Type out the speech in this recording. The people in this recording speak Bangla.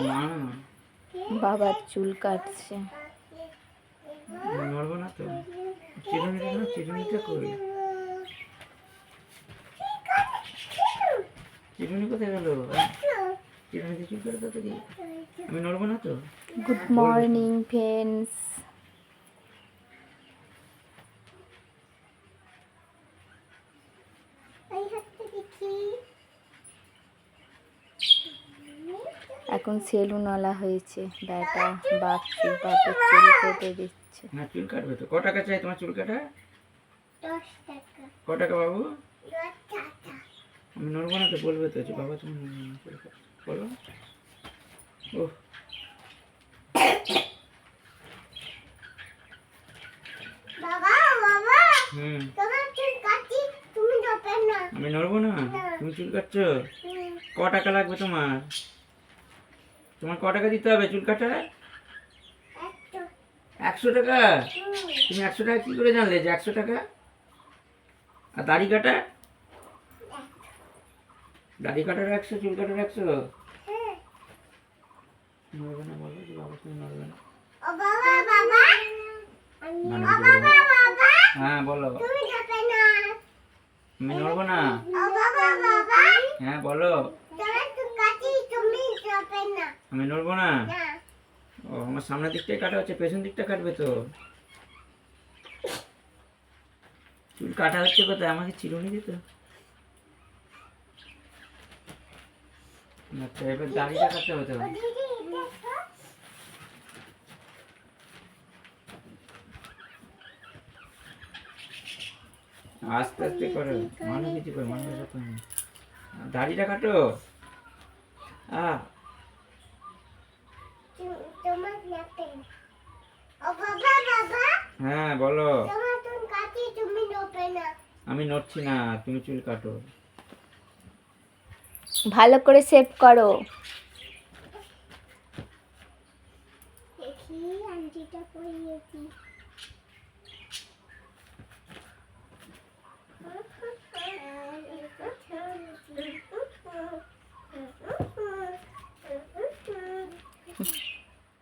না বাবার চুল কাটছে। নড়বো না তো। চিরুনিটা না, চিরুনিটা কই? চিরুনি কোথায় গেল? চিরুনিতে চুল কাটা তাড়াতাড়ি। আমি নড়বো না তো। Good morning friends. এখন সেলুনওয়ালা হয়েছে বেটা, বাপের চুল কেটে দিচ্ছে। না চুল কাটবে তো। ক টাকা চাই তোমার চুল কাটা? 10 টাকা। ক টাকা বাবু? 10 টাকা। আমি নড়বো না তো, বলবে তো যে বাবা তুমি নড়বে না, চুল কাটো। বলো। ওহ বাবা বাবা হুম, তোমার চুল কাটি, তুমি যাবে না। আমি নড়বো না। তুমি চুল কাটছো? ক টাকা লাগবে তোমার? তোমার ক টাকা দিতে হবে চুল কাটায়? 100 টাকা? তুমি 100 টাকা কি করে জানলে যে 100 টাকা? আর দাড়ি কাটা? দাড়ি কাটার 100, চুল কাটার 100? নড়বে না বলো যে বাবা তুমি নড়বে না। ও বাবা বাবা না, না, বাবা বাবা হ্যাঁ বলো। তুমি যাবে না। আমি নড়বো না। ও বাবা বাবা হ্যাঁ বলো। তোমার চুল কাটি, তুমি যাবে না। আমি নড়বো না। না ও আমার সামনের দিকটাই কাটা হচ্ছে, পেছন দিকটা কাটবে তো। চুল কাটা হচ্ছে কোথায়? আমাকে চিরুনি দিত। আচ্ছা এবার দাড়িটা কাটতে হবে তো। ও দিদি দেখো। আস্তে আস্তে করো, মানুষ কিছু করে, মানুষের সাথে না। দাড়িটা কাটো। তোমার যাবে না। ও বাবা বাবা হ্যাঁ বলো। তোমার চুল কাটি, তুমি যাবে না। আমি নড়ছি না, তুমি চুল কাটো। ভালো করে সেভ করো। দেখি আন্টিটা পরিয়েছি।